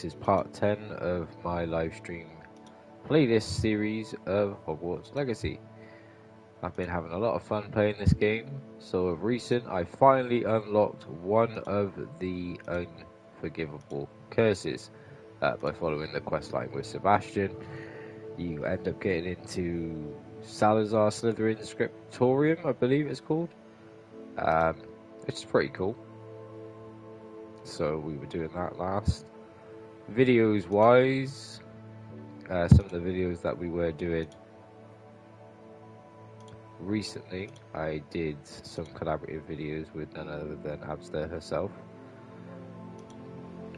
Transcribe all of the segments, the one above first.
this is part 10 of my live stream playlist series of Hogwarts Legacy. I've been having a lot of fun playing this game, so of recent I finally unlocked one of the unforgivable curses. By following the questline with Sebastian, you end up getting into Salazar Slytherin's Scriptorium, I believe it's called. It's pretty cool. So we were doing that last. Videos wise, some of the videos that we were doing recently, I did some collaborative videos with none other than Abster herself,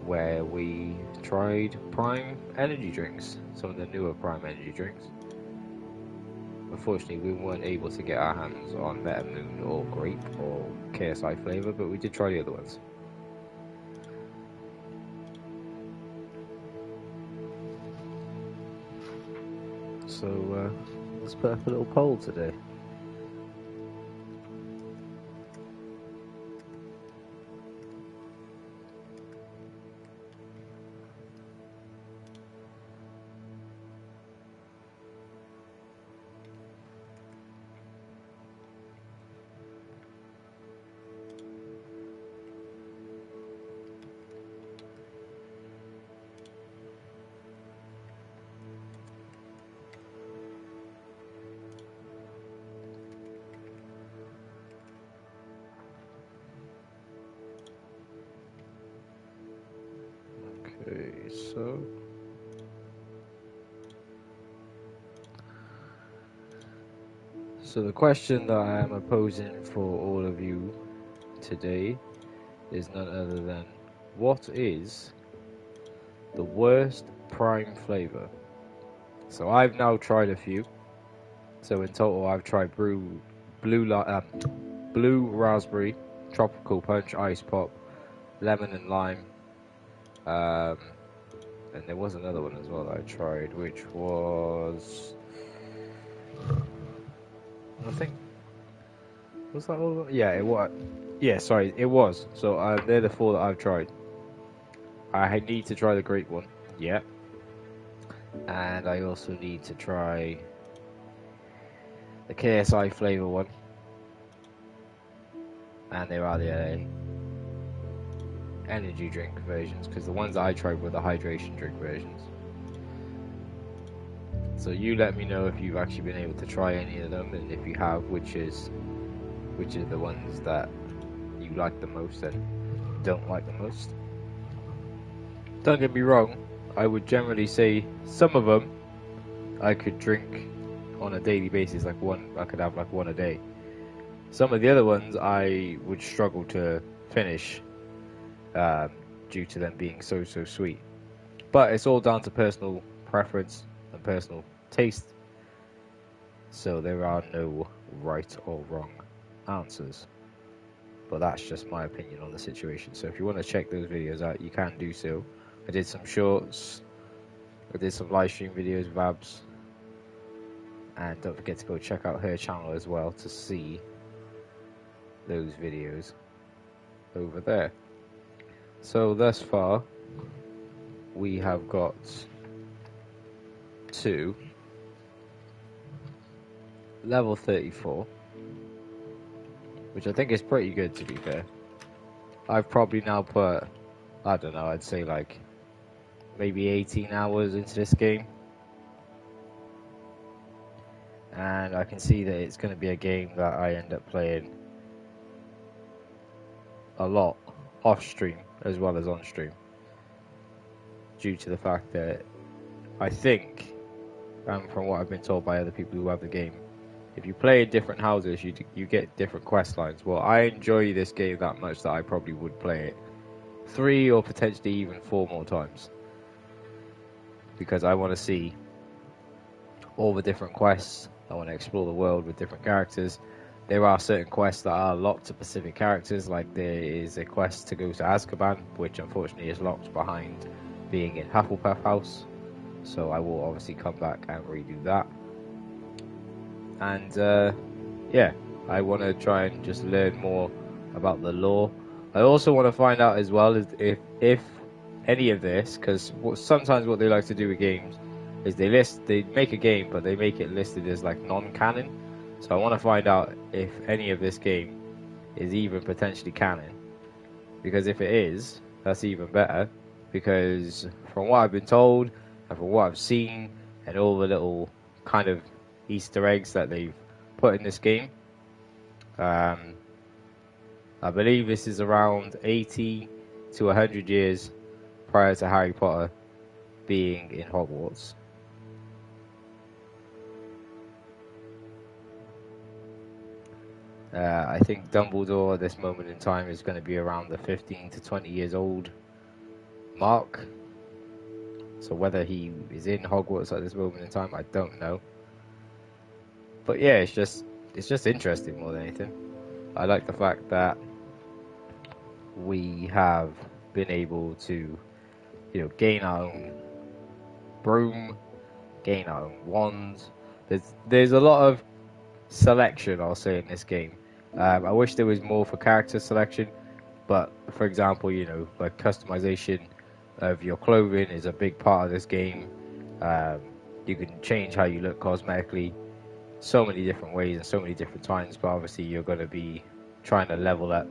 where we tried Prime energy drinks, some of the newer Prime energy drinks. Unfortunately, we weren't able to get our hands on Meta Moon or Grape or KSI flavor, but we did try the other ones. So let's put up a little poll today. Okay, so the question that I am posing for all of you today is none other than, what is the worst Prime flavor? So I've now tried a few. So in total, I've tried blue raspberry, tropical punch, ice pop, lemon and lime. And there was another one as well that I tried, which was, I think, was that all? Yeah, it was. Yeah, sorry, it was. So they're the four that I've tried. I need to try the grape one. Yeah. And I also need to try the KSI flavor one. And there are the energy drink versions, because the ones that I tried were the hydration drink versions. So you let me know if you've actually been able to try any of them, and if you have, which are the ones that you like the most and don't like the most. Don't get me wrong, I would generally say some of them I could drink on a daily basis, I could have like one a day. Some of the other ones I would struggle to finish due to them being so sweet. But it's all down to personal preference and personal taste. So there are no right or wrong answers. But that's just my opinion on the situation. So if you want to check those videos out, you can do so. I did some shorts. I did some live stream videos with Abs. And don't forget to go check out her channel as well to see those videos over there. So thus far, we have got 2 level 34, which I think is pretty good, to be fair. I've probably now put, I don't know, I'd say like maybe 18 hours into this game. And I can see that it's going to be a game that I end up playing a lot off stream as well as on stream, due to the fact that I think, and from what I've been told by other people who have the game, if you play in different houses, you get different quest lines. Well, I enjoy this game that much that I probably would play it 3 or potentially even 4 more times, because I want to see all the different quests. I want to explore the world with different characters. There are certain quests that are locked to specific characters, like there is a quest to go to Azkaban, which unfortunately is locked behind being in Hufflepuff House. So I will obviously come back and redo that. And yeah, I want to try and just learn more about the lore. I also want to find out as well if any of this, because sometimes what they like to do with games is they make a game, but they make it listed as like non-canon. So I want to find out if any of this game is even potentially canon, because if it is, that's even better. Because from what I've been told and from what I've seen and all the little kind of Easter eggs that they've put in this game, I believe this is around 80 to 100 years prior to Harry Potter being in Hogwarts. I think Dumbledore at this moment in time is going to be around the 15 to 20 years old mark. So whether he is in Hogwarts at this moment in time, I don't know. But yeah, it's just interesting more than anything. I like the fact that we have been able to, gain our own broom, gain our own wands. There's a lot of selection, I'll say, in this game. I wish there was more for character selection, but for example, like customization of your clothing is a big part of this game. You can change how you look cosmetically so many different ways and so many different times, but obviously you're going to be trying to level up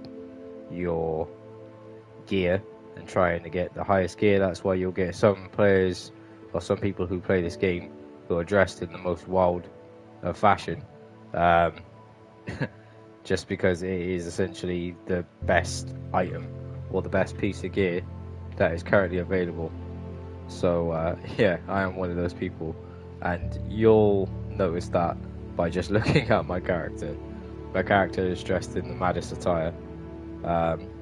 your gear and trying to get the highest gear. That's why you'll get some players or some people who play this game who are dressed in the most wild of fashion. Just because it is essentially the best item or the best piece of gear that is currently available. So yeah, I am one of those people, and you'll notice that by just looking at my character. My character is dressed in the maddest attire,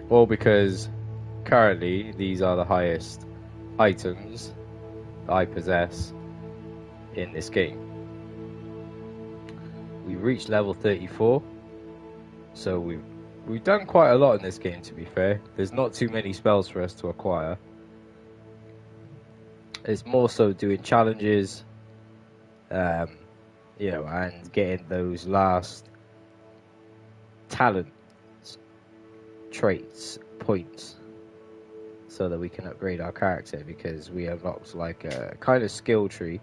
all because currently these are the highest items that I possess in this game. We've reached level 34. So we've done quite a lot in this game, to be fair. There's not too many spells for us to acquire. It's more so doing challenges, and getting those last talents, traits, points, so that we can upgrade our character, because we unlocked like a kind of skill tree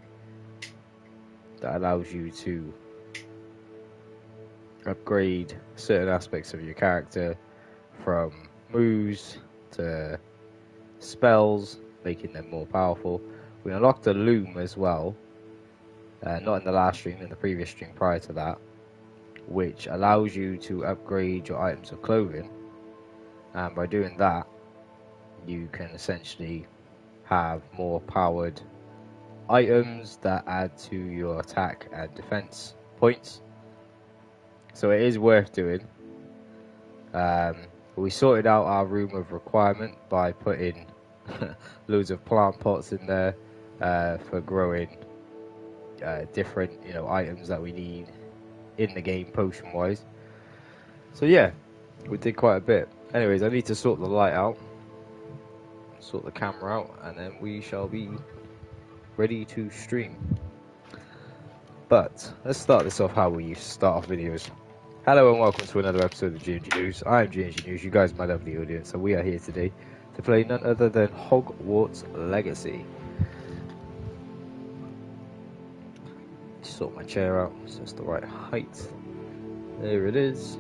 that allows you to upgrade certain aspects of your character, from moves to spells, making them more powerful. We unlocked a loom as well, not in the last stream, in the previous stream prior to that, which allows you to upgrade your items of clothing, and by doing that you can essentially have more powered items that add to your attack and defense points. So it is worth doing. We sorted out our room of requirement by putting loads of plant pots in there for growing different items that we need in the game potion wise. So yeah, we did quite a bit. Anyways, I need to sort the light out, sort the camera out, and then we shall be ready to stream. But let's start this off how we used to start off videos. Hello and welcome to another episode of GNG News. I am GNG News, you guys my lovely audience, and we are here today to play none other than Hogwarts Legacy. Sort my chair out so it's the right height. There it is.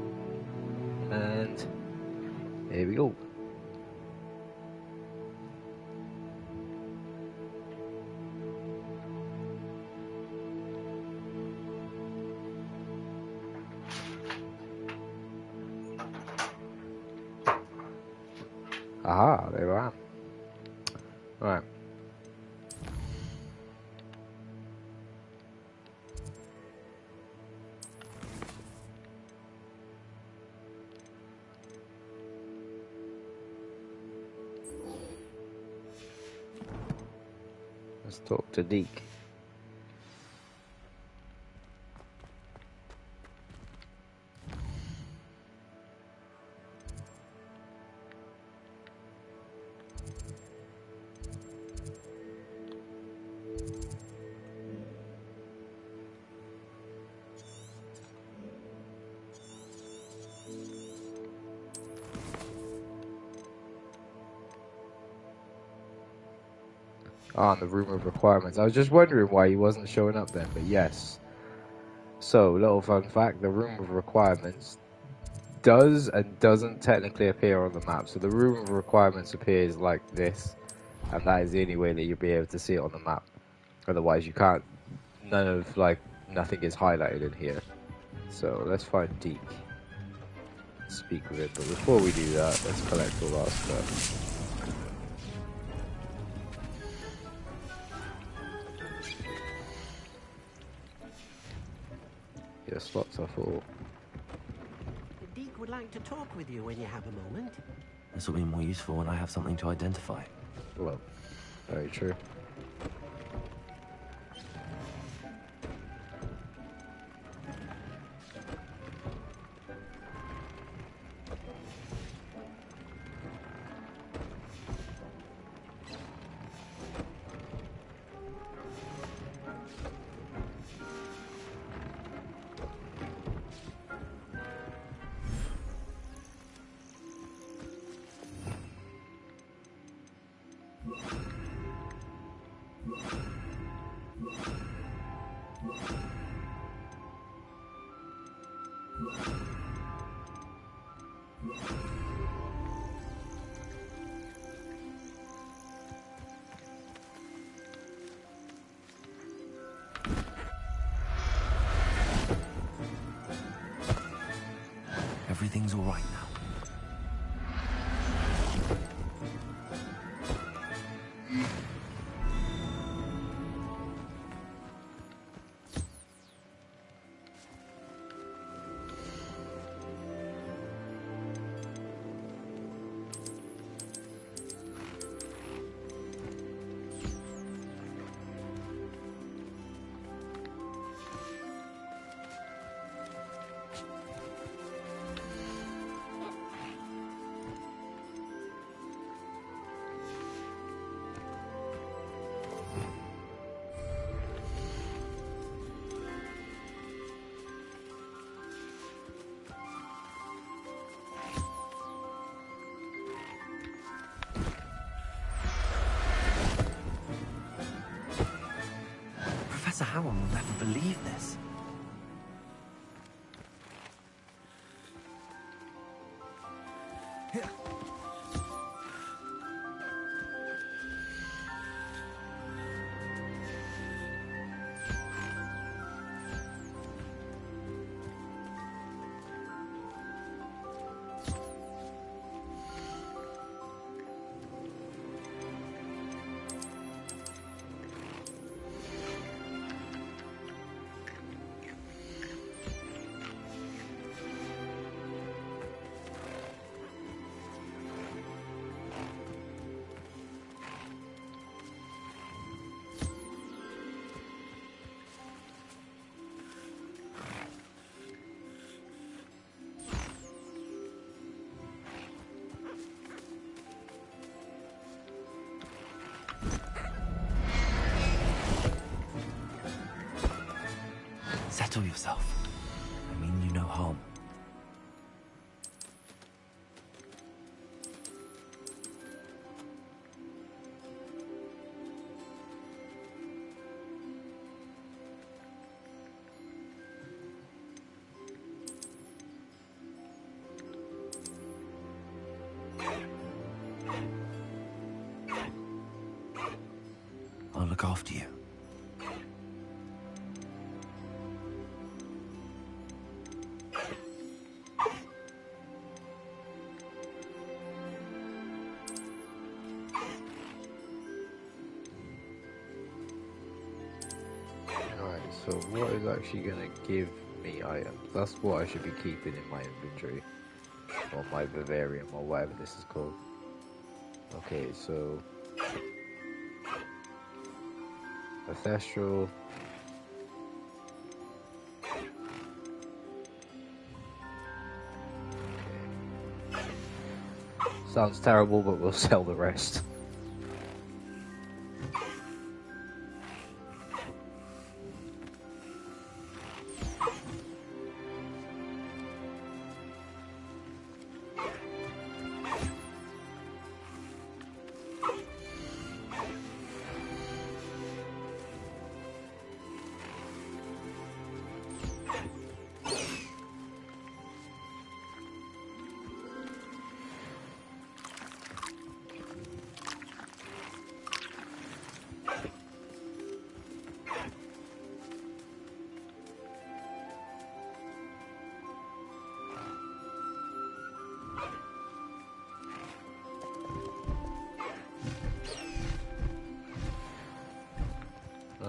And here we go. Aha, there I am. Right. Let's talk to Deke. On the room of requirements. I was just wondering why he wasn't showing up then, but yes. So, little fun fact, the room of requirements does and doesn't technically appear on the map. So the room of requirements appears like this, and that is the only way that you'll be able to see it on the map. Otherwise you can't, nothing is highlighted in here. So let's find Deke. Speak with it, but before we do that, let's collect all our stuff. Your slots are full. Deke would like to talk with you when you have a moment. This will be more useful when I have something to identify. Well, very true. Everything's all right now. Professor Howard will never believe this. Settle yourself. I mean you no harm. I'll look after you. So what is actually going to give me items? That's what I should be keeping in my inventory. Or my vivarium, or whatever this is called. Okay, so... Ancestral... Okay. Sounds terrible, but we'll sell the rest.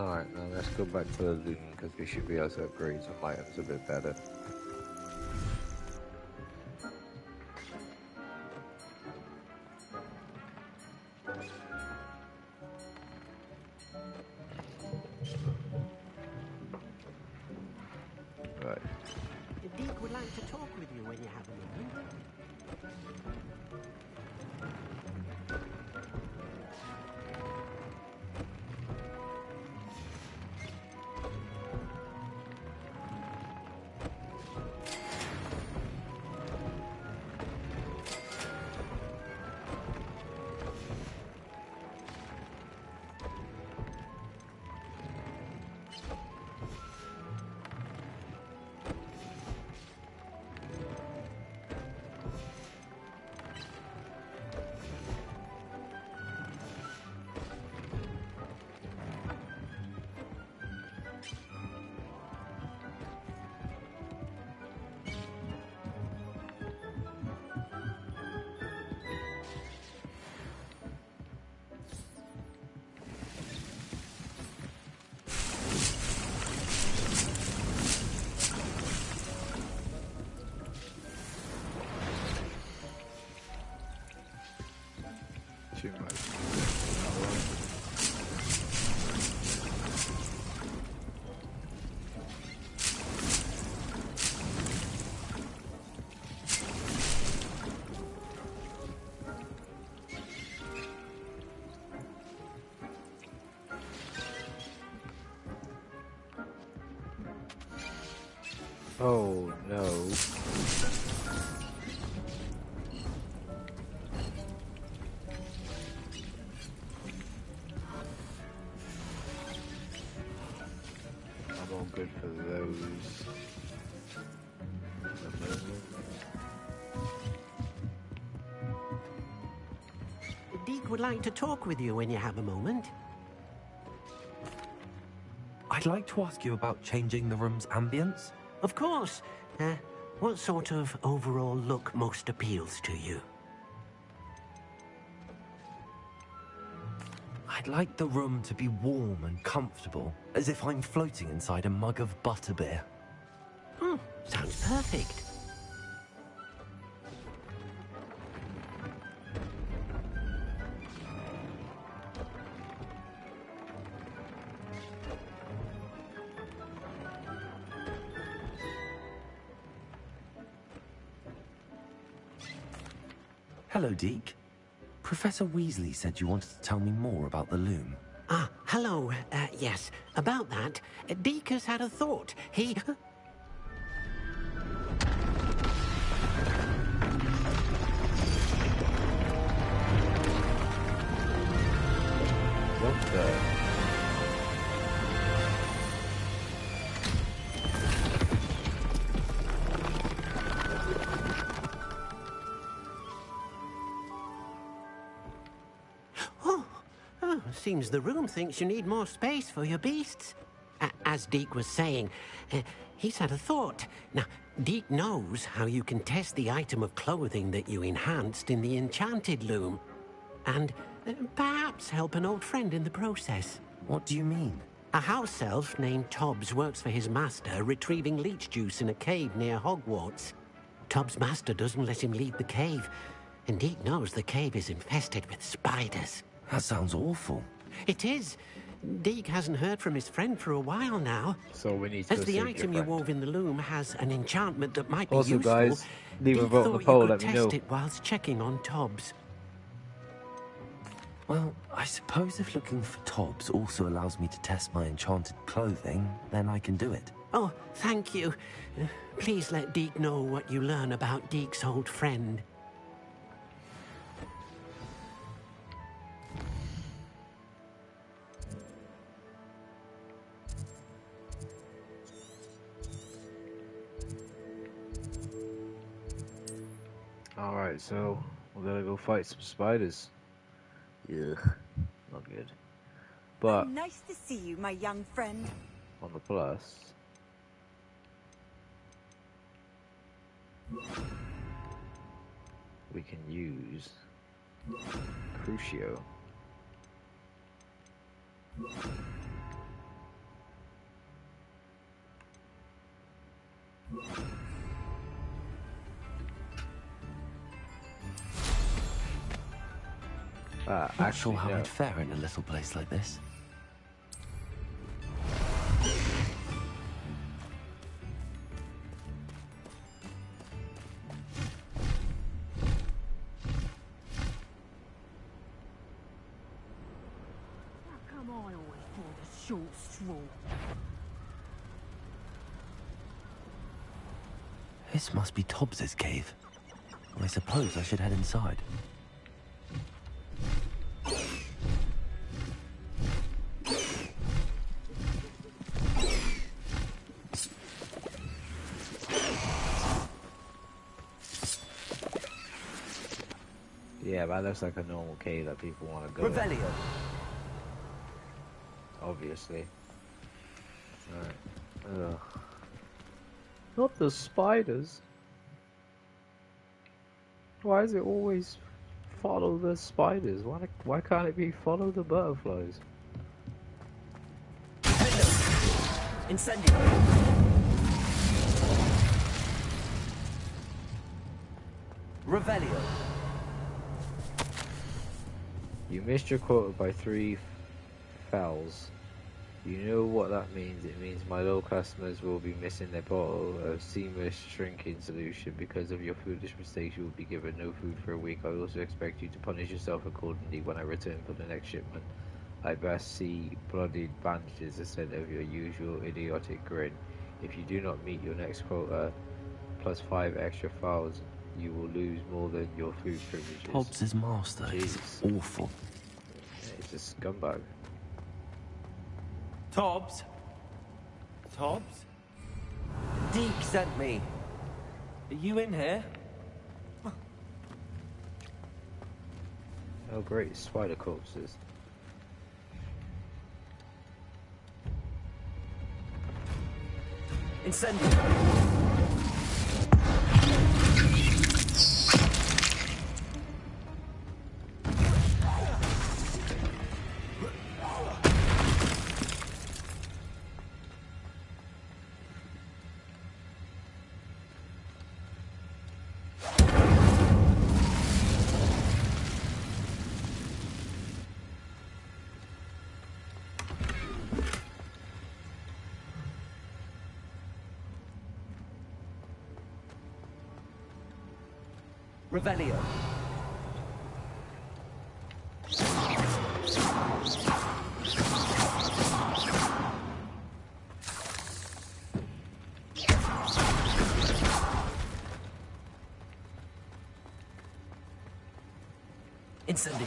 Alright, now let's go back to the loom because we should be able to upgrade some items a bit better. Right. Deke would like to talk with you when you have a moment. Too much. Oh no. I'm all good for those. Deke would like to talk with you when you have a moment. I'd like to ask you about changing the room's ambience. Of course. What sort of overall look most appeals to you? I'd like the room to be warm and comfortable, as if I'm floating inside a mug of butterbeer. Sounds perfect. Hello, Deke. Professor Weasley said you wanted to tell me more about the loom. Hello. Yes, about that. Deke has had a thought. He... What the? Seems the room thinks you need more space for your beasts. As Deke was saying, he's had a thought. Now, Deke knows how you can test the item of clothing that you enhanced in the enchanted loom. And perhaps help an old friend in the process. What do you mean? A house elf named Tobbs works for his master, retrieving leech juice in a cave near Hogwarts. Tobbs' master doesn't let him leave the cave, and Deke knows the cave is infested with spiders. That sounds awful. It is. Deke hasn't heard from his friend for a while now. So we need to As go the save item your you friend. wove in the loom has an enchantment that might be Also, useful, guys, leave a Deke vote on the thought poll, you could let me know. test it whilst checking on Tobbs. Well, I suppose if looking for Tobbs also allows me to test my enchanted clothing, then I can do it. Oh, thank you. Please let Deke know what you learn about Deke's old friend. Alright, so we're gonna go fight some spiders. Ugh, not good. But Nice to see you, my young friend. on the plus, we can use Crucio. Not Actually, sure how no. I'd fare in a little place like this. How come I always pull the short straw? This must be Tobbs's cave. I suppose I should head inside. Yeah, that looks like a normal cave that people want to go in, Revelio. obviously. Alright. Ugh. Not the spiders. Why is it always follow the spiders? Why can't it be follow the butterflies? Incendio. Revelio. You missed your quota by 3 fouls. You know what that means. It means my loyal customers will be missing their bottle of seamless shrinking solution. Because of your foolish mistakes, you will be given no food for a week. I also expect you to punish yourself accordingly when I return for the next shipment. I best see bloodied bandages instead of your usual idiotic grin. If you do not meet your next quota, plus 5 extra fouls, you will lose more than your food privileges. Tobbs's master is Jeez. awful. Yeah, he's a scumbag. Tobbs? Tobbs? Deke sent me. Are you in here? Oh great, spider corpses. Incendio. Revelio. Incendio.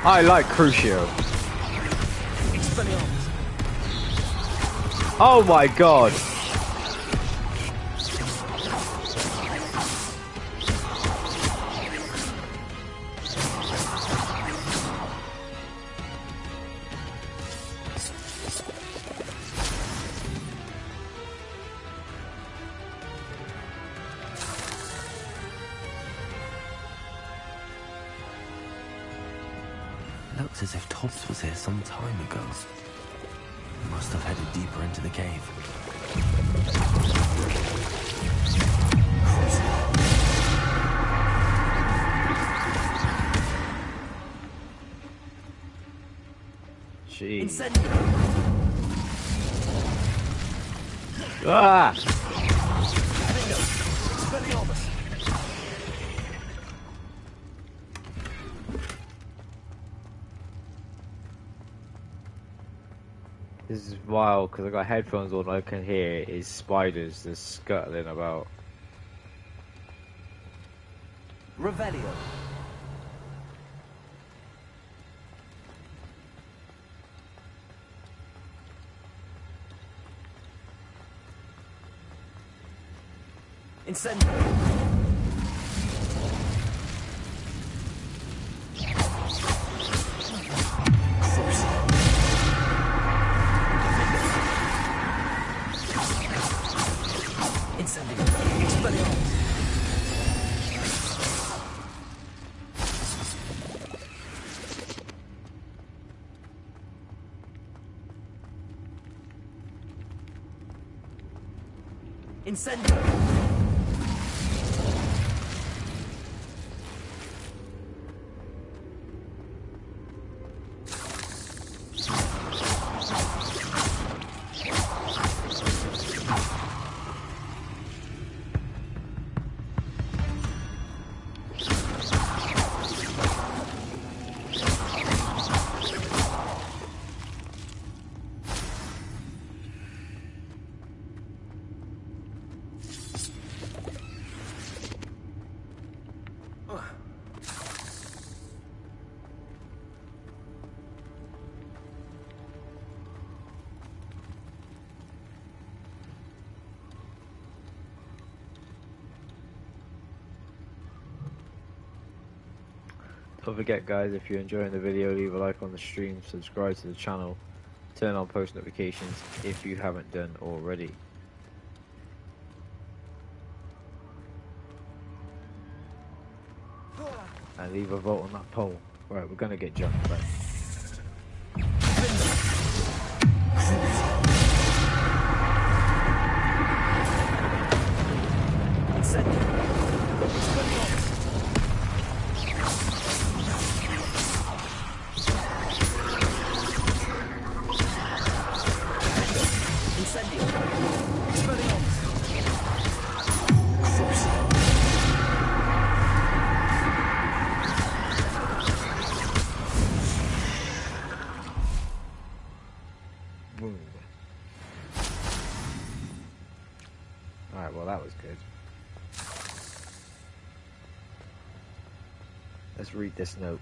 I like Crucio. Oh my god. Looks as if Tobbs was here some time ago. Must have headed deeper into the cave. Jeez. Incendio. Ah! This is wild because I got headphones on. All I can hear is spiders just scuttling about. Revelio. Incendio. Incendio. Incendio! Don't forget, guys, if you're enjoying the video, leave a like on the stream, subscribe to the channel, turn on post notifications if you haven't done already. And leave a vote on that poll. Right, we're gonna get jumped, right? Alright, well that was good. Let's read this note.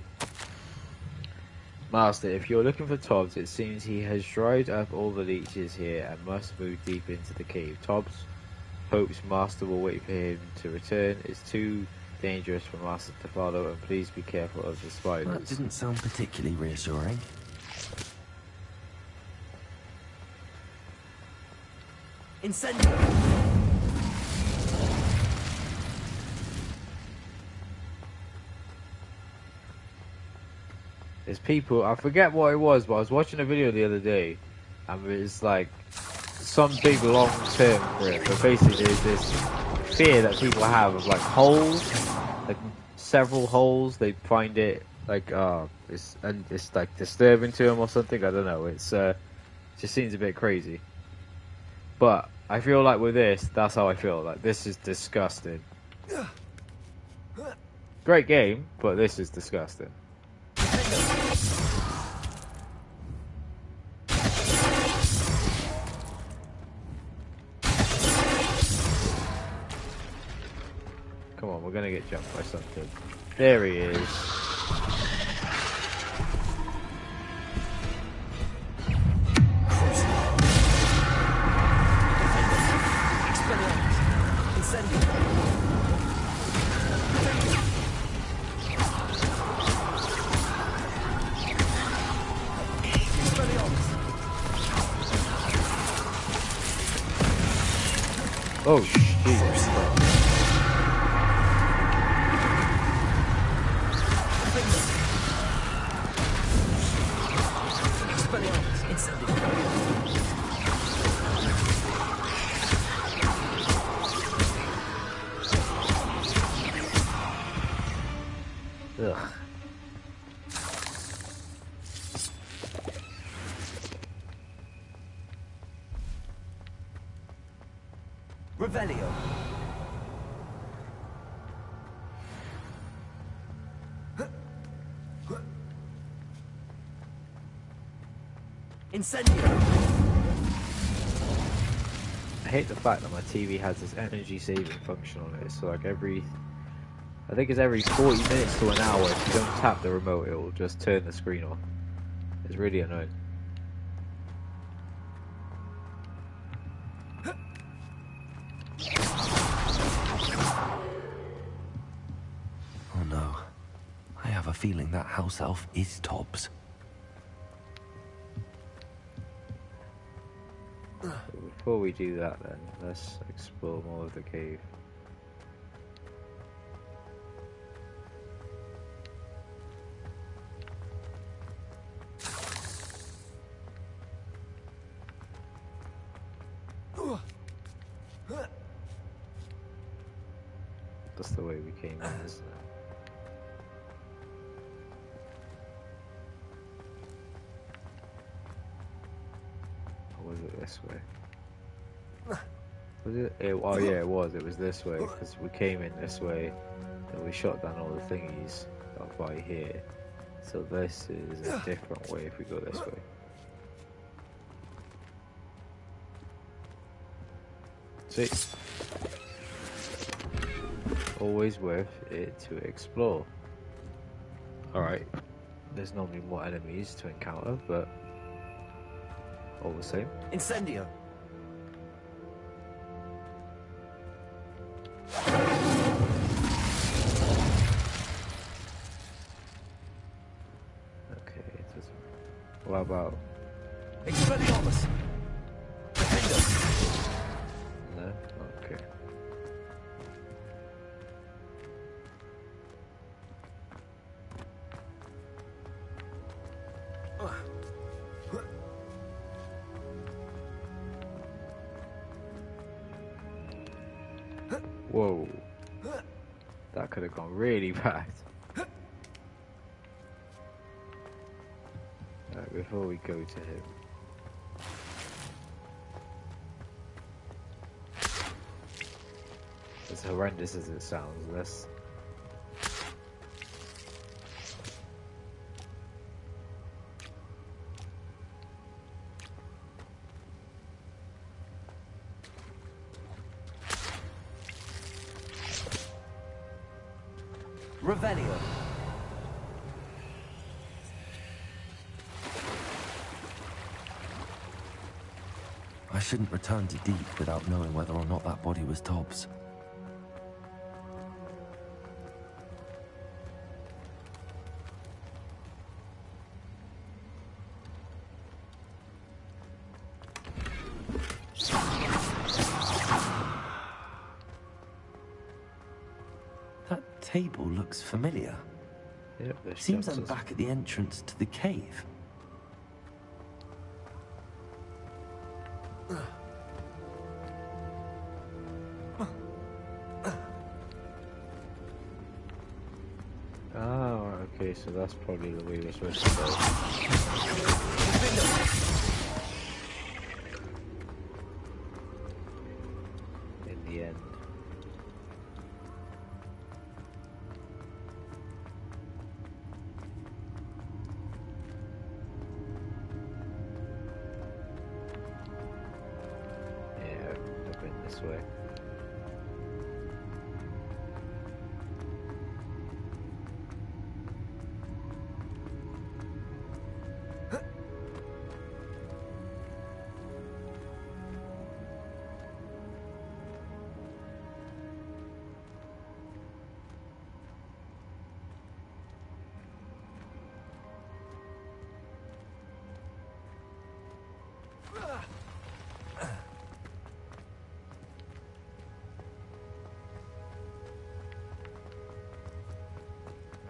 Master, if you're looking for Tobbs, it seems he has dried up all the leeches here and must move deep into the cave. Tobbs hopes Master will wait for him to return. It's too dangerous for Master to follow, and please be careful of the spiders. That didn't sound particularly reassuring. Incendio! There's people, I forget what it was, but I was watching a video the other day, and it's like some big long term for it, but basically there's this fear that people have of like holes, like several holes. They find it like it's like disturbing to them or something. I don't know. It's just seems a bit crazy. But I feel like with this, that's how I feel. Like this is disgusting. Great game, but this is disgusting. Come on, we're gonna get jumped by something. There he is. Oh, Jesus. Ugh. Revelio. Incendio. I hate the fact that my TV has this energy saving function on it. So like I think it's every 40 minutes to an hour, if you don't tap the remote, it will just turn the screen off. It's really annoying. Oh no. I have a feeling that house elf is Tobbs. Before we do that then, let's explore more of the cave. came in, isn't it? Or was it this way? Was it? Oh yeah, it was. It was this way because we came in this way, and we shot down all the thingies up by here. So this is a different way if we go this way. See? Always worth it to explore. Alright, there's normally more enemies to encounter, but all the same. Incendio. Okay, it doesn't. What about? Expelliarmus. Defender. No? Okay. Whoa. That could have gone really bad. Right, before we go to him. As horrendous as it sounds, let's... Revelio. I shouldn't return to Deep without knowing whether or not that body was Tobbs. That table looks familiar. Yep, this Seems jumps I'm us. back at the entrance to the cave. Oh, okay, so that's probably the way we're supposed to go. In the end. Yeah, I've been this way.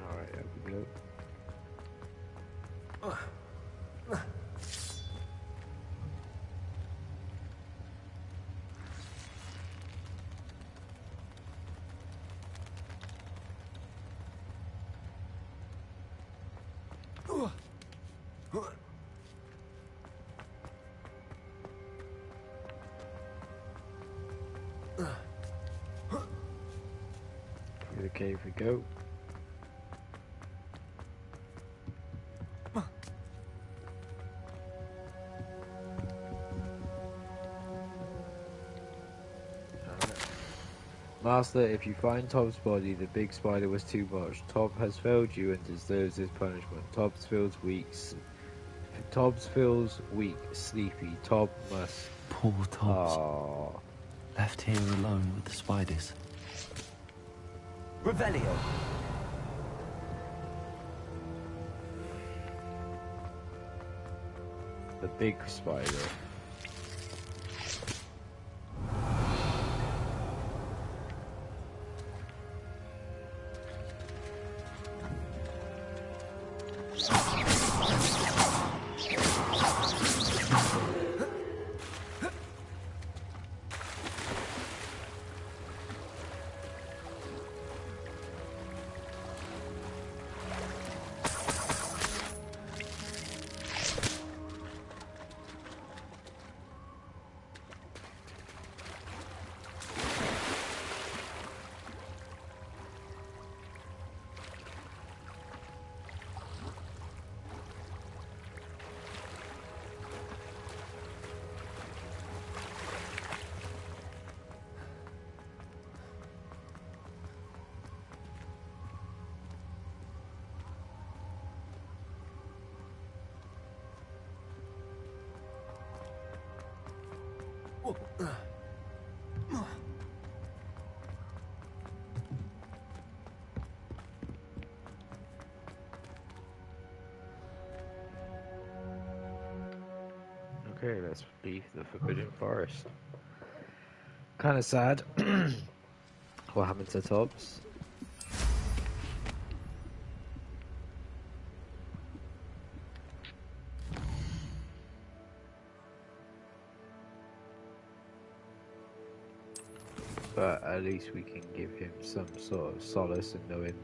Alright, there we go. Through the cave we go. Master, if you find Tob's body, the big spider was too much. Tob has failed you and deserves his punishment. Tobbs feels weak, sleepy. Tob must... Poor Tobbs. Aww. Left here alone with the spiders. Revelio. The big spider. Okay, let's leave the Forbidden Forest. Kind of sad. What happened to Tobbs? But at least we can give him some sort of solace in knowing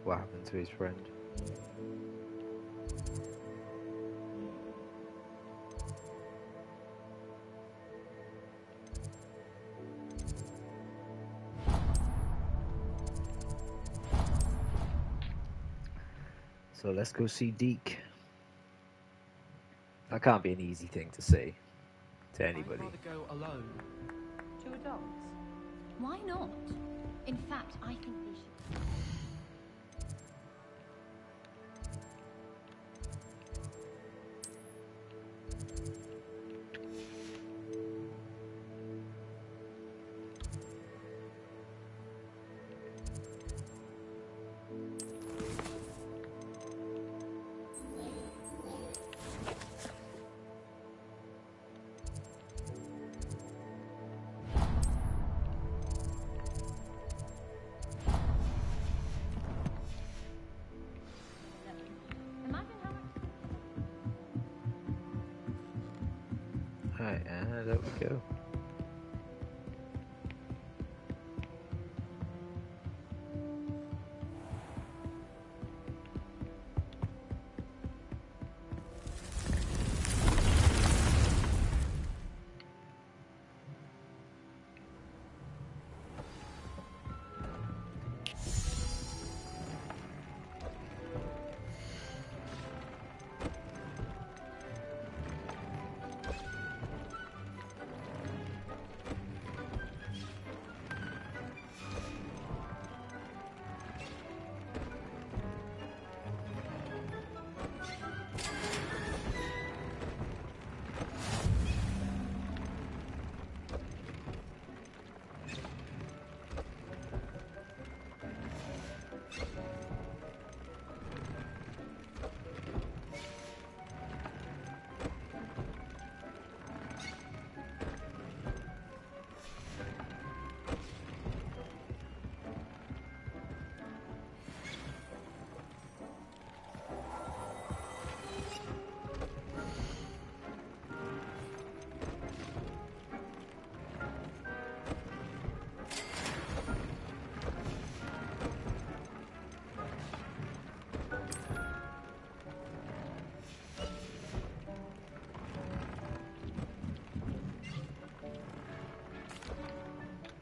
what happened to his friend. So let's go see Deke. That can't be an easy thing to say to anybody. I'd rather go alone. 2 adults. Why not? In fact, I think we should. Right, there we go.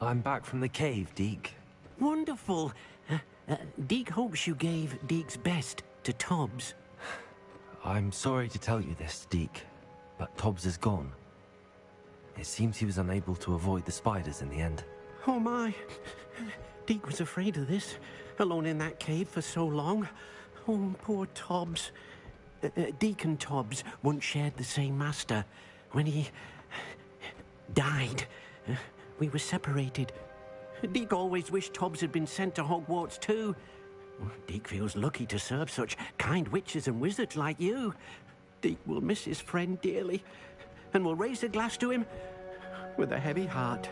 I'm back from the cave, Deke. Wonderful. Deke hopes you gave Deke's best to Tobbs. I'm sorry to tell you this, Deke, but Tobbs is gone. It seems he was unable to avoid the spiders in the end. Oh my. Deke was afraid of this, alone in that cave for so long. Oh, poor Tobbs. Deke and Tobbs once shared the same master. When he died, we were separated. Deke always wished Tobbs had been sent to Hogwarts too. Deke feels lucky to serve such kind witches and wizards like you. Deke will miss his friend dearly, and will raise a glass to him with a heavy heart.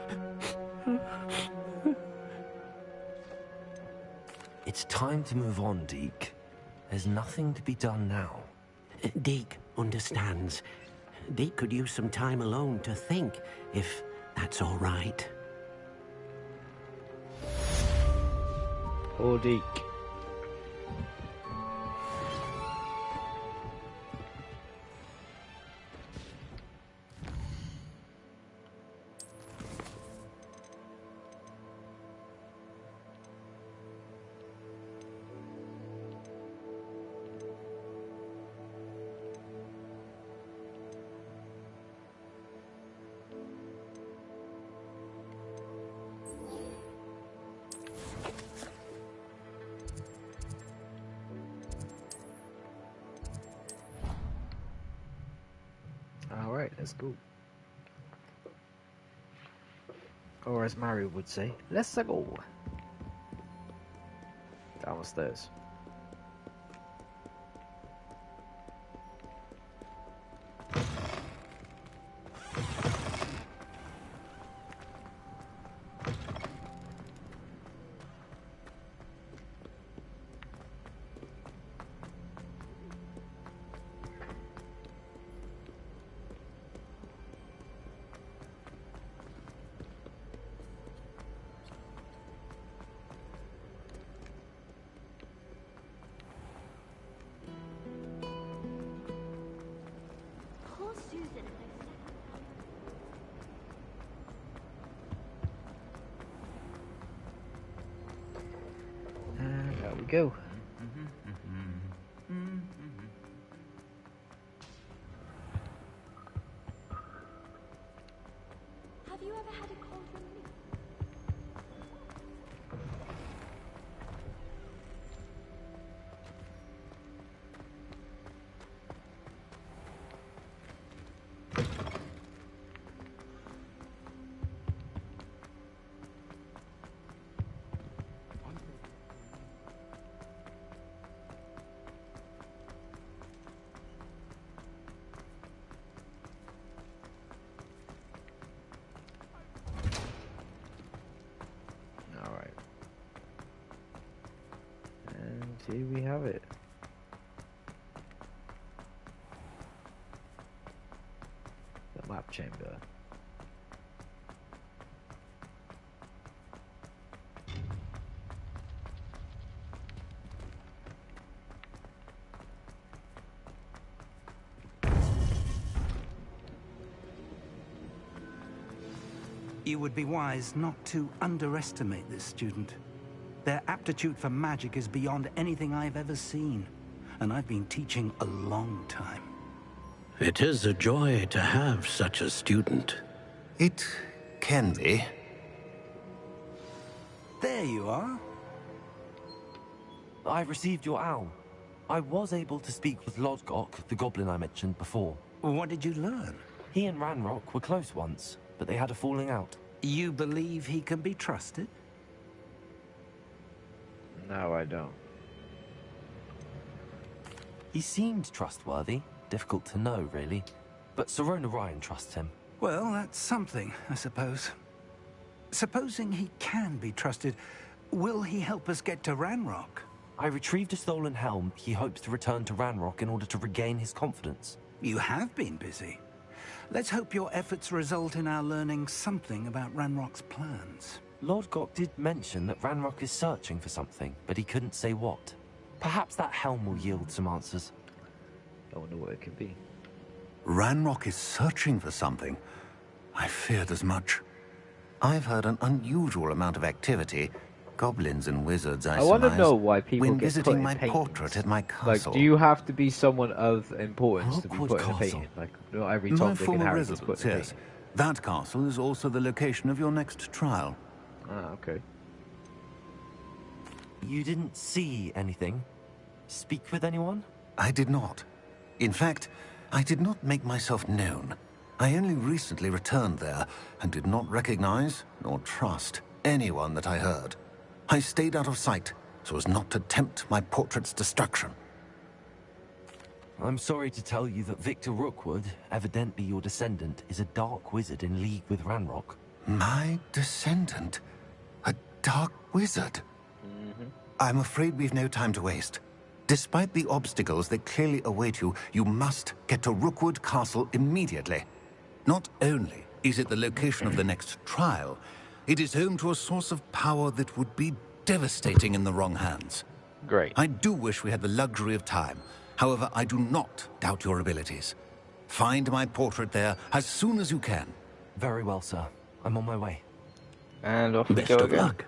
It's time to move on, Deke. There's nothing to be done now. Deke understands. Deke could use some time alone to think, if that's all right. Oh, Deke. Alright, let's go. Or as Mario would say, let's go. Downstairs. go. Have you ever had a cauldron meat? Alright. And here we have it. The map chamber. You would be wise not to underestimate this student. Their aptitude for magic is beyond anything I've ever seen, and I've been teaching a long time. It is a joy to have such a student. It can be. There you are. I received your owl. I was able to speak with Lodgok, the goblin I mentioned before. What did you learn? He and Ranrock were close once, but they had a falling out. You believe he can be trusted? No, I don't. He seemed trustworthy. Difficult to know, really. But Serona Ryan trusts him. Well, that's something, I suppose. Supposing he can be trusted, will he help us get to Ranrock? I retrieved a stolen helm. He hopes to return to Ranrock in order to regain his confidence. You have been busy. Let's hope your efforts result in our learning something about Ranrock's plans. Lodgok did mention that Ranrock is searching for something, but he couldn't say what. Perhaps that helm will yield some answers. I wonder what it could be. Ranrock is searching for something. I feared as much. I've heard an unusual amount of activity. Goblins and wizards, I want to surmise, know why people when get visiting put in my paintings. portrait at my castle. Like, do you have to be someone of importance to be Rookwood put in a Castle. painting? Like, not every My Tom, Dick, and former Harry gets residence, put in a yes. painting. That castle is also the location of your next trial. Ah, okay. You didn't see anything? Speak with anyone? I did not. In fact, I did not make myself known. I only recently returned there and did not recognize nor trust anyone that I heard. I stayed out of sight so as not to tempt my portrait's destruction. I'm sorry to tell you that Victor Rookwood, evidently your descendant, is a dark wizard in league with Ranrock. My descendant? A dark wizard? I'm afraid we've no time to waste. Despite the obstacles that clearly await you, you must get to Rookwood Castle immediately. Not only is it the location of the next trial, it is home to a source of power that would be devastating in the wrong hands. Great. I do wish we had the luxury of time. However, I do not doubt your abilities. Find my portrait there as soon as you can. Very well, sir. I'm on my way. And off we Best go of again. luck.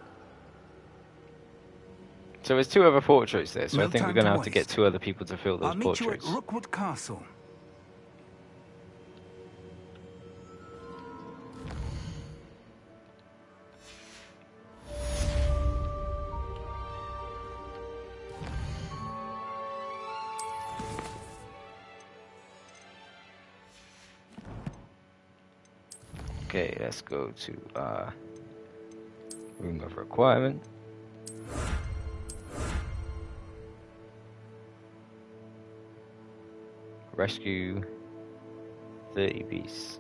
So there's two other portraits there, so No I think we're time going to to have to get waste. two other people to fill those I'll meet you at portraits. Rookwood Castle. Okay, let's go to room of requirement. Rescue 30 beasts.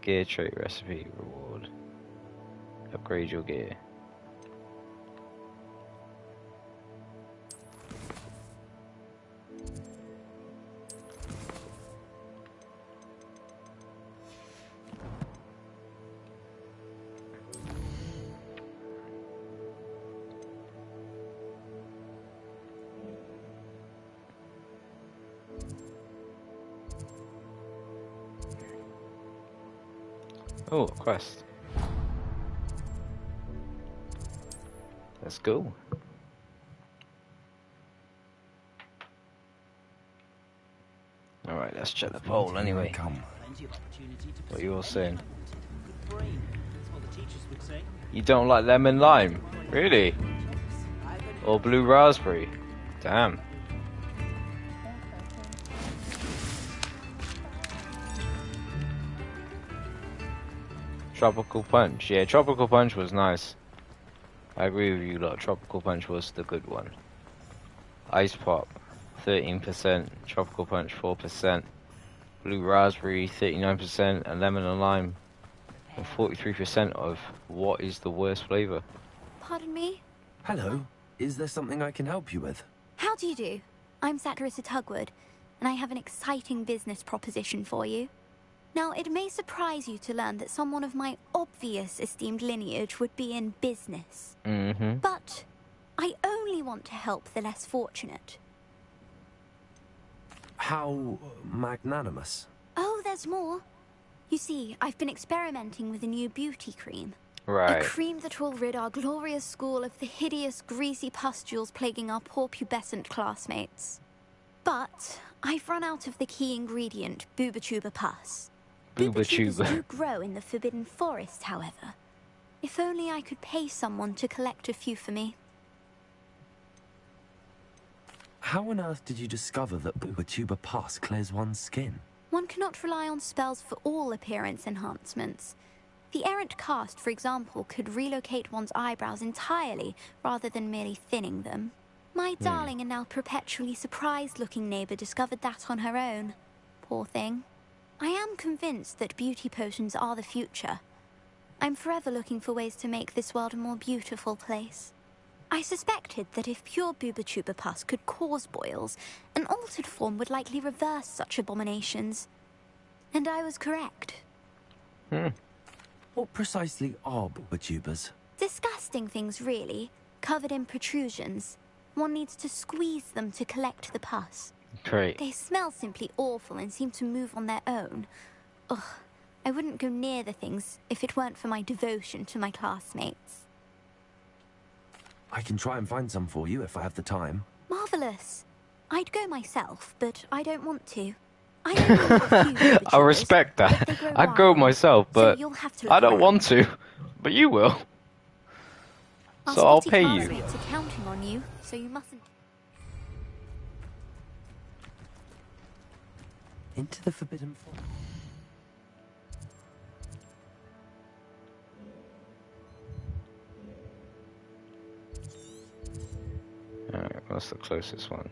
Gear trait recipe reward. Upgrade your gear. Oh, a quest. Let's go. Alright, let's check the poll anyway. What you all saying? You don't like lemon lime? Really? Or blue raspberry? Damn. Tropical Punch. Yeah, Tropical Punch was nice. I agree with you lot. Tropical Punch was the good one. Ice Pop, 13%. Tropical Punch, 4%. Blue Raspberry, 39%. And Lemon and Lime, 43% of what is the worst flavour. Pardon me? Hello. Is there something I can help you with? How do you do? I'm Satirissa Tugwood, and I have an exciting business proposition for you. Now, it may surprise you to learn that someone of my obvious esteemed lineage would be in business. But I only want to help the less fortunate. How magnanimous. Oh, there's more. You see, I've been experimenting with a new beauty cream. Right. A cream that will rid our glorious school of the hideous, greasy pustules plaguing our poor pubescent classmates. But I've run out of the key ingredient, Booba-Tuba pus. Booba-Tubas do grow in the Forbidden Forest, however. If only I could pay someone to collect a few for me. How on earth did you discover that Booba-Tuba pus clears one's skin? One cannot rely on spells for all appearance enhancements. The errant cast, for example, could relocate one's eyebrows entirely rather than merely thinning them. My darling and now perpetually surprised-looking neighbour discovered that on her own. Poor thing. I am convinced that beauty potions are the future. I'm forever looking for ways to make this world a more beautiful place. I suspected that if pure Booba-Tuba pus could cause boils, an altered form would likely reverse such abominations. And I was correct. What precisely are Booba-Tubas? Disgusting things, really, covered in protrusions. One needs to squeeze them to collect the pus. Great. They smell simply awful and seem to move on their own. Ugh, I wouldn't go near the things if it weren't for my devotion to my classmates. I can try and find some for you if I have the time. Marvellous. I'd go myself, but I don't want to. I only have a few Booba-Tubas, I respect but that. they grow I'd go wild, myself, so but you'll have to look I don't around. want to. But you will. Our So I'll spotty pay you. classmates are counting on you, so you mustn't. Into the Forbidden Forest. Alright, what's the closest one?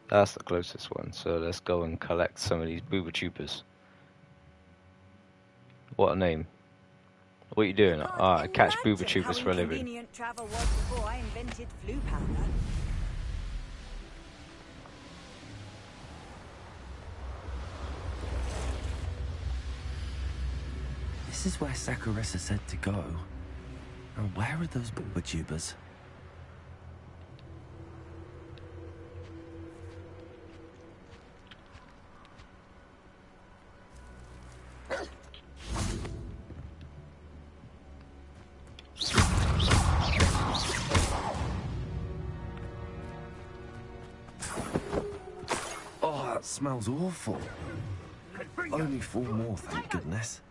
That's the closest one, so let's go and collect some of these Booba-Tubas. What a name. What are you doing? I catch Booba-Tubas for a living. Convenient travel was before I invented flu powder. This is where Satirissa said to go. Now where are those Booba-Tubas? Oh, that smells awful. Only 4 more, thank goodness.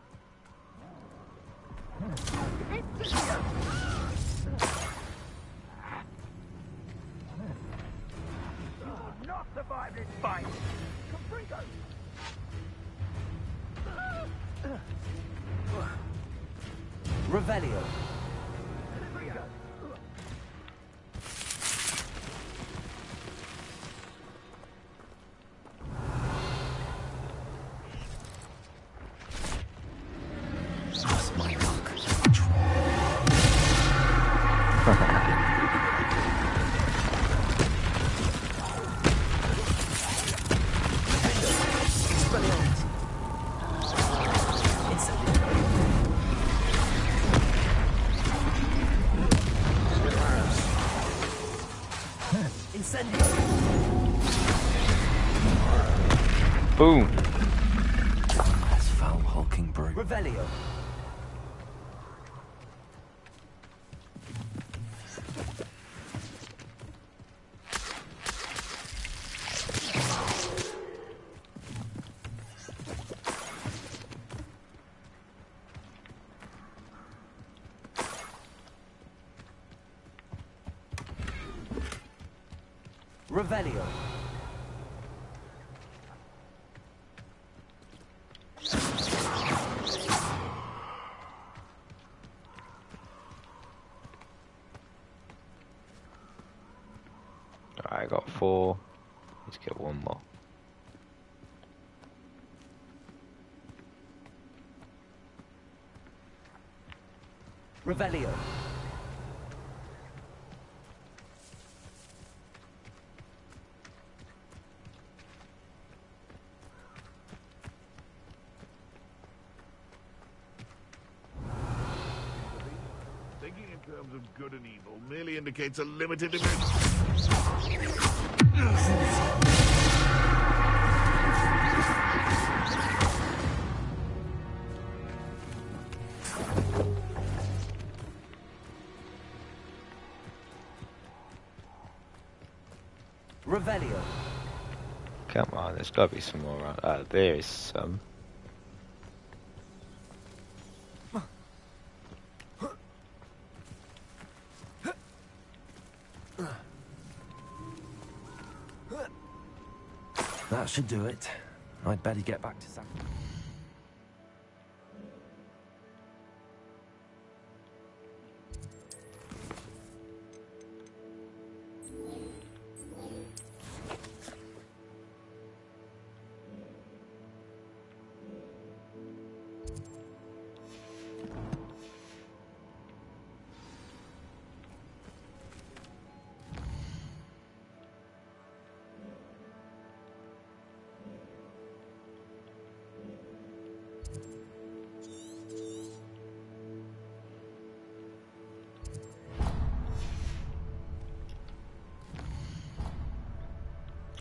Not survive this fight. Revelio. Just my luck. Boom. That's foul hulking brute. Revelio. Revelio. Alright, I got 4. Let's get one more. Revelio. Thinking in terms of good and evil merely indicates a limited event. Revelio. Come on, there's gotta be some more around. There is some. That should do it. I'd better get back to Sac.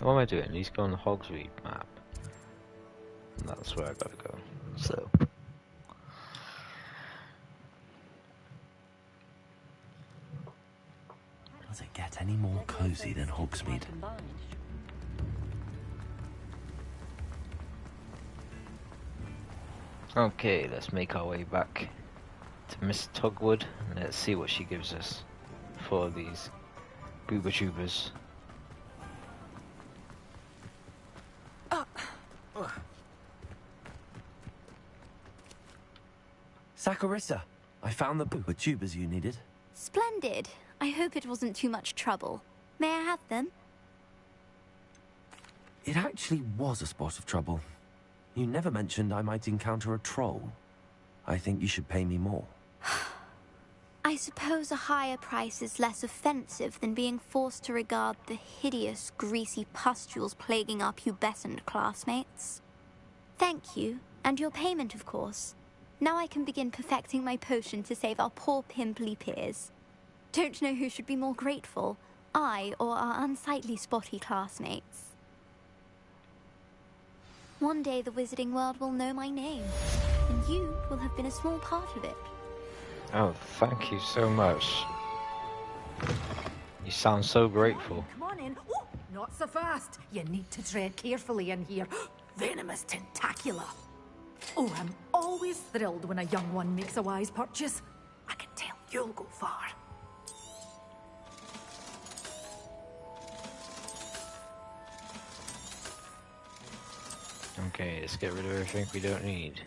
What am I doing? He's going on the Hogsweed map. And that's where I gotta go. So. Does it get any more cozy than Hogsmeade? Okay, let's make our way back to Miss Tugwood and let's see what she gives us for these booba tubers. Saccharissa, I found the booba tubers you needed. Splendid. I hope it wasn't too much trouble. May I have them? It actually was a spot of trouble. You never mentioned I might encounter a troll. I think you should pay me more. I suppose a higher price is less offensive than being forced to regard the hideous, greasy pustules plaguing our pubescent classmates. Thank you, and your payment, of course. Now I can begin perfecting my potion to save our poor pimply peers. Don't know who should be more grateful, I or our unsightly spotty classmates. One day the wizarding world will know my name, and you will have been a small part of it. Oh, thank you so much. You sound so grateful. Come on in. Oh, not so fast. You need to tread carefully in here. Venomous tentacula. Oh, I'm always thrilled when a young one makes a wise purchase. I can tell you'll go far. Okay, let's get rid of everything we don't need.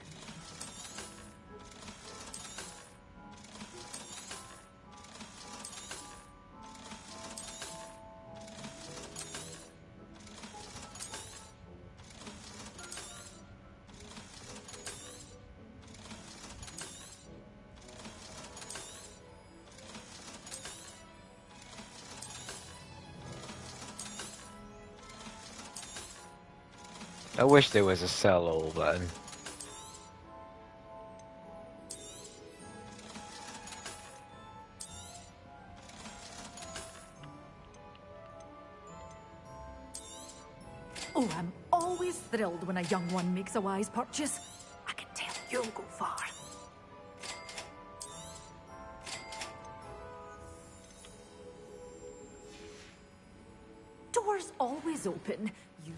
I wish there was a sell all button. Oh, I'm always thrilled when a young one makes a wise purchase. I can tell you'll go far. Doors always open. You...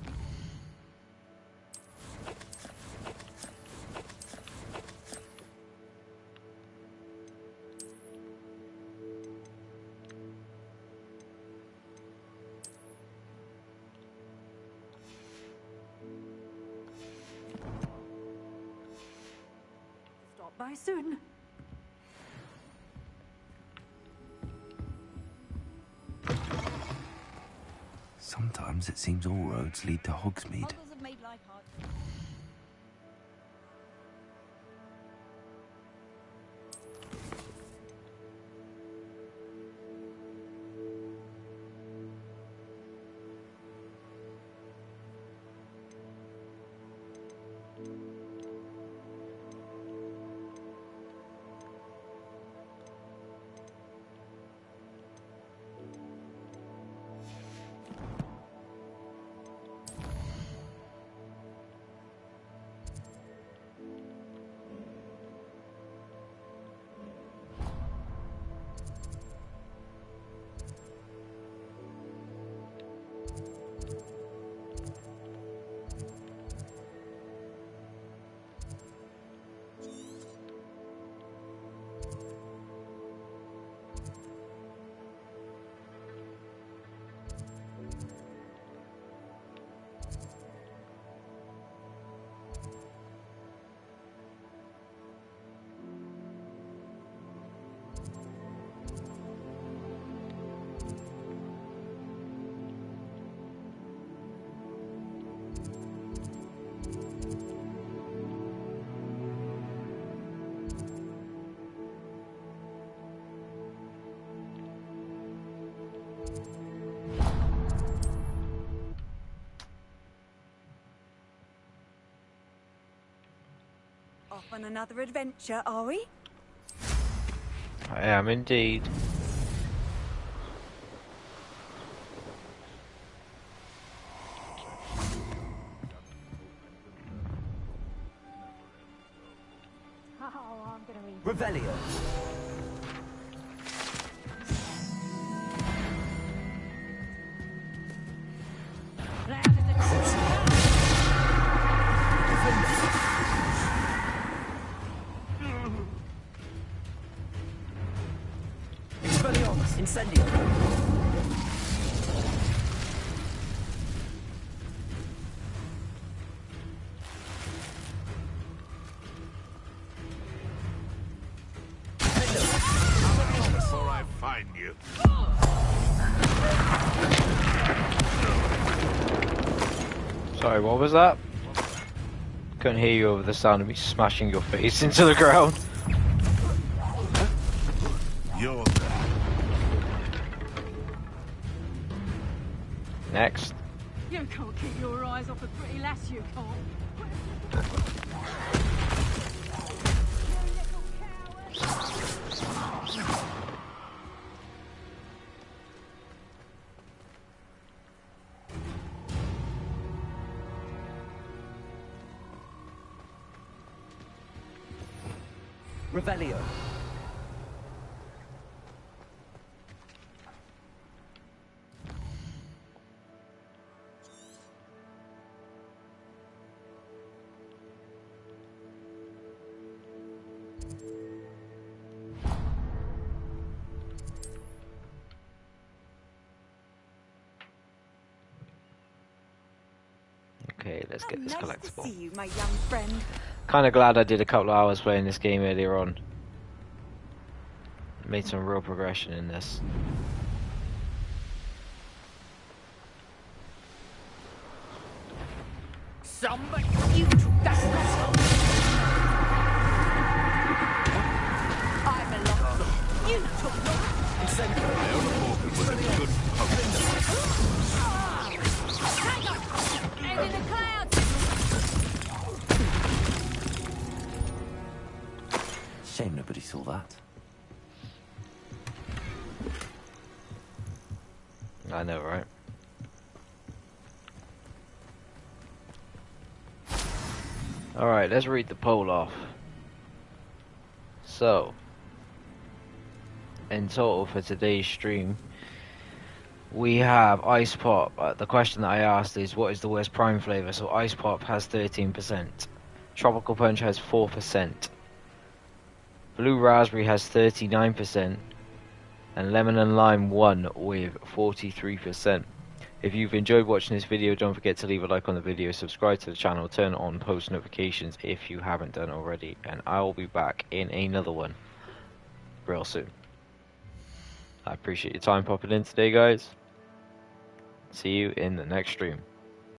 by soon. Sometimes it seems all roads lead to Hogsmeade. Others have made life hard. Off on another adventure, are we? I am indeed. Revelio. Incendio. Before I find you. Sorry, what was that? Couldn't hear you over the sound of me smashing your face into the ground. You're Next. You can't keep your eyes off a pretty lass, you can't. Revelio. Okay, let's get this Nice to collectible. see you, my young friend. Kind of glad I did a couple of hours playing this game earlier on. Made some real progression in this. Somebody, you took that muscle. I'm a lot. You took the hang on. And in the clouds. Shame nobody saw that. I know, right? Alright, let's read the poll off. So, in total for today's stream, we have Ice Pop. The question that I asked is, what is the worst prime flavour? So Ice Pop has 13%. Tropical Punch has 4%. Blue Raspberry has 39%. And Lemon and Lime won with 43%. If you've enjoyed watching this video, don't forget to leave a like on the video, subscribe to the channel, turn on post notifications if you haven't done already, and I will be back in another one real soon. I appreciate your time popping in today, guys. See you in the next stream.